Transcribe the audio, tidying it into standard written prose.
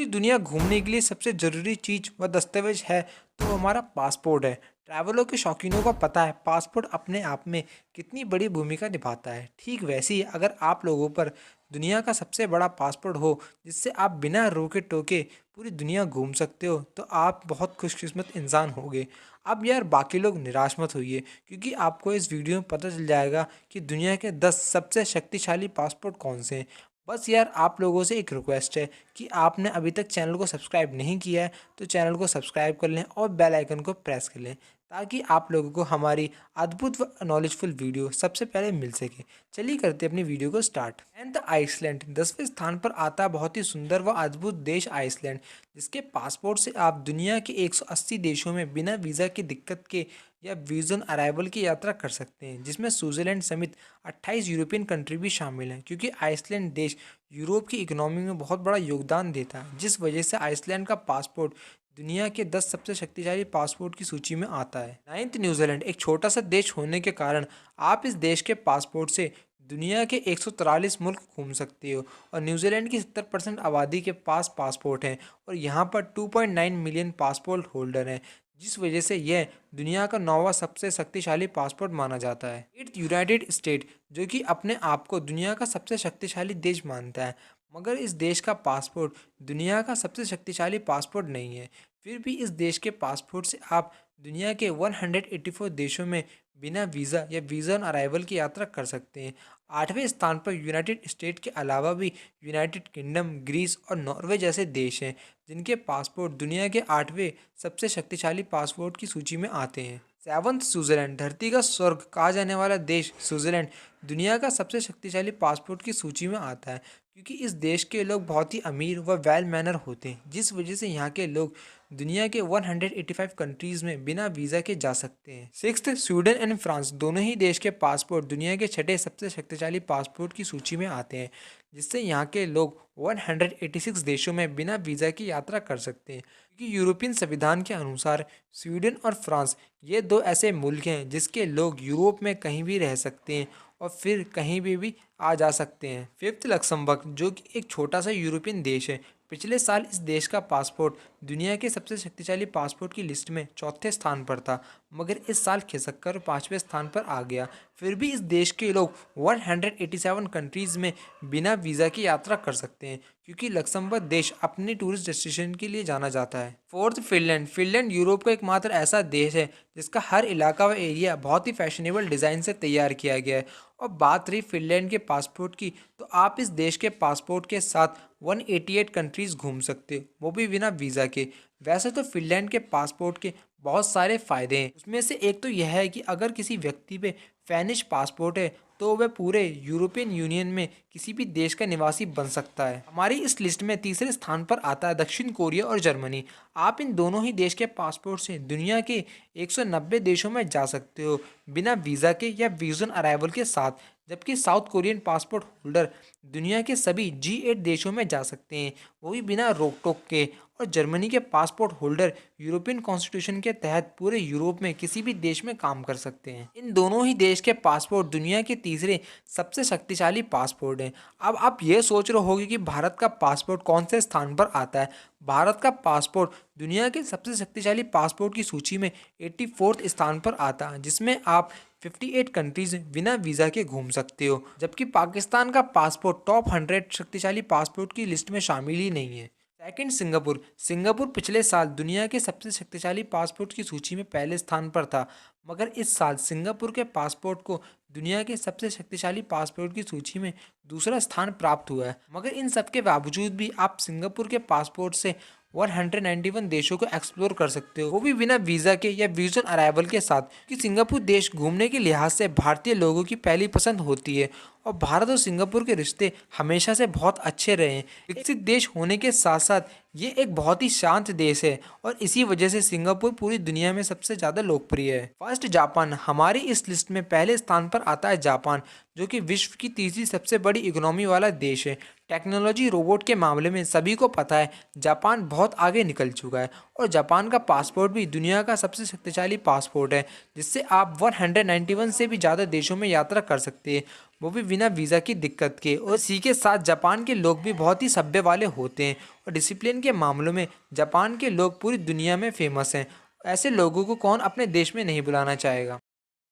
पूरी दुनिया घूमने के लिए सबसे ज़रूरी चीज़ व दस्तावेज है तो वो हमारा पासपोर्ट है। ट्रैवलों के शौकीनों को पता है पासपोर्ट अपने आप में कितनी बड़ी भूमिका निभाता है। ठीक वैसे ही अगर आप लोगों पर दुनिया का सबसे बड़ा पासपोर्ट हो जिससे आप बिना रोके टोके पूरी दुनिया घूम सकते हो तो आप बहुत खुशकिस्मत इंसान होगे। अब यार बाकी लोग निराश मत होइए क्योंकि आपको इस वीडियो में पता चल जाएगा कि दुनिया के 10 सबसे शक्तिशाली पासपोर्ट कौन से हैं। बस यार आप लोगों से एक रिक्वेस्ट है कि आपने अभी तक चैनल को सब्सक्राइब नहीं किया है तो चैनल को सब्सक्राइब कर लें और बेल आइकन को प्रेस कर लें ताकि आप लोगों को हमारी अद्भुत व नॉलेजफुल वीडियो सबसे पहले मिल सके। चलिए करते हैं अपनी वीडियो को स्टार्ट। एंड द आइसलैंड 10वें स्थान पर आता है बहुत ही सुंदर व अद्भुत देश आइसलैंड, जिसके पासपोर्ट से आप दुनिया के 180 देशों में बिना वीज़ा की दिक्कत के या वीज़न अराइवल की यात्रा कर सकते हैं, जिसमें स्विट्जरलैंड समेत 28 यूरोपियन कंट्री भी शामिल हैं। क्योंकि आइसलैंड देश यूरोप की इकोनॉमी में बहुत बड़ा योगदान देता है, जिस वजह से आइसलैंड का पासपोर्ट दुनिया के 10 सबसे शक्तिशाली पासपोर्ट की सूची में आता है। नाइन्थ न्यूजीलैंड एक छोटा सा देश होने के कारण आप इस देश के पासपोर्ट से दुनिया के 143 मुल्क घूम सकते हो और न्यूजीलैंड की 70% आबादी के पास पासपोर्ट हैं और यहाँ पर 2.9 मिलियन पासपोर्ट होल्डर हैं, जिस वजह से यह दुनिया का 9वां सबसे शक्तिशाली पासपोर्ट माना जाता है। एट्थ यूनाइटेड स्टेट, जो कि अपने आप को दुनिया का सबसे शक्तिशाली देश मानता है, मगर इस देश का पासपोर्ट दुनिया का सबसे शक्तिशाली पासपोर्ट नहीं है। फिर भी इस देश के पासपोर्ट से आप दुनिया के 184 देशों में बिना वीज़ा या वीज़ा ऑन अराइवल की यात्रा कर सकते हैं। 8वें स्थान पर यूनाइटेड स्टेट के अलावा भी यूनाइटेड किंगडम, ग्रीस और नॉर्वे जैसे देश हैं जिनके पासपोर्ट दुनिया के 8वें सबसे शक्तिशाली पासपोर्ट की सूची में आते हैं। सेवंथ स्विट्जरलैंड, धरती का स्वर्ग कहा जाने वाला देश स्विट्जरलैंड दुनिया का सबसे शक्तिशाली पासपोर्ट की सूची में आता है क्योंकि इस देश के लोग बहुत ही अमीर व वेल मैनर होते हैं, जिस वजह से यहाँ के लोग दुनिया के 185 कंट्रीज़ में बिना वीज़ा के जा सकते हैं। सिक्स्थ, स्वीडन एंड फ्रांस दोनों ही देश के पासपोर्ट दुनिया के 6ठे सबसे शक्तिशाली पासपोर्ट की सूची में आते हैं, जिससे यहाँ के लोग 186 देशों में बिना वीज़ा की यात्रा कर सकते हैं। क्योंकि यूरोपियन संविधान के अनुसार स्वीडन और फ्रांस ये दो ऐसे मुल्क हैं जिसके लोग यूरोप में कहीं भी रह सकते हैं और फिर कहीं भी आ जा सकते हैं। फिफ्थ, लक्समबर्ग, जो कि एक छोटा सा यूरोपियन देश है। पिछले साल इस देश का पासपोर्ट दुनिया के सबसे शक्तिशाली पासपोर्ट की लिस्ट में चौथे स्थान पर था, मगर इस साल खिसक कर 5वें स्थान पर आ गया। फिर भी इस देश के लोग 187 कंट्रीज़ में बिना वीज़ा की यात्रा कर सकते हैं क्योंकि लक्समबर्ग देश अपने टूरिस्ट डेस्टिनेशन के लिए जाना जाता है। Fourth, Finland. फिनलैंड यूरोप का एकमात्र ऐसा देश है जिसका हर इलाका व एरिया बहुत ही फैशनेबल डिज़ाइन से तैयार किया गया है। और बात रही फिनलैंड के पासपोर्ट की, तो आप इस देश के पासपोर्ट के साथ 188 कंट्रीज़ घूम सकते हो, वो भी बिना वीज़ा के। वैसे तो फिनलैंड के पासपोर्ट के बहुत सारे फ़ायदे हैं, उसमें से एक तो यह है कि अगर किसी व्यक्ति पे फिनिश पासपोर्ट है तो वह पूरे यूरोपियन यूनियन में किसी भी देश का निवासी बन सकता है। हमारी इस लिस्ट में तीसरे स्थान पर आता है दक्षिण कोरिया और जर्मनी। आप इन दोनों ही देश के पासपोर्ट से दुनिया के 190 देशों में जा सकते हो बिना वीज़ा के या वीज़न अराइवल के साथ, जबकि साउथ कोरियन पासपोर्ट होल्डर दुनिया के सभी G8 देशों में जा सकते हैं, वो भी बिना रोक टोक के। और जर्मनी के पासपोर्ट होल्डर यूरोपियन कॉन्स्टिट्यूशन के तहत पूरे यूरोप में किसी भी देश में काम कर सकते हैं। इन दोनों ही देश के पासपोर्ट दुनिया के तीसरे सबसे शक्तिशाली पासपोर्ट हैं। अब आप ये सोच रहे होंगे कि भारत का पासपोर्ट कौन से स्थान पर आता है। भारत का पासपोर्ट दुनिया के सबसे शक्तिशाली पासपोर्ट की सूची में 84 स्थान पर आता है, जिसमें आप 58 कंट्रीज बिना वीज़ा के घूम सकते हो, जबकि पाकिस्तान का पासपोर्ट टॉप 100 शक्तिशाली पासपोर्ट की लिस्ट में शामिल ही नहीं है। Second, Singapore. सिंगापुर पिछले साल दुनिया के सबसे शक्तिशाली पासपोर्ट की सूची में पहले स्थान पर था, मगर इस साल सिंगापुर के पासपोर्ट को दुनिया के सबसे शक्तिशाली पासपोर्ट की सूची में दूसरा स्थान प्राप्त हुआ है। मगर इन सब के बावजूद भी आप सिंगापुर के पासपोर्ट से 191 देशों को एक्सप्लोर कर सकते हो, वो भी बिना वीज़ा के या वीज़न अराइवल के साथ। कि सिंगापुर देश घूमने के लिहाज से भारतीय लोगों की पहली पसंद होती है और भारत और सिंगापुर के रिश्ते हमेशा से बहुत अच्छे रहे हैं। विकसित देश होने के साथ साथ ये एक बहुत ही शांत देश है और इसी वजह से सिंगापुर पूरी दुनिया में सबसे ज़्यादा लोकप्रिय है। First, Japan. हमारी इस लिस्ट में पहले स्थान पर आता है जापान, जो कि विश्व की तीसरी सबसे बड़ी इकोनॉमी वाला देश है। टेक्नोलॉजी, रोबोट के मामले में सभी को पता है जापान बहुत आगे निकल चुका है और जापान का पासपोर्ट भी दुनिया का सबसे शक्तिशाली पासपोर्ट है, जिससे आप 191 से भी ज़्यादा देशों में यात्रा कर सकते हैं, वो भी बिना वीज़ा की दिक्कत के। और इसी के साथ जापान के लोग भी बहुत ही सभ्य वाले होते हैं और डिसिप्लिन के मामलों में जापान के लोग पूरी दुनिया में फेमस हैं। ऐसे लोगों को कौन अपने देश में नहीं बुलाना चाहेगा।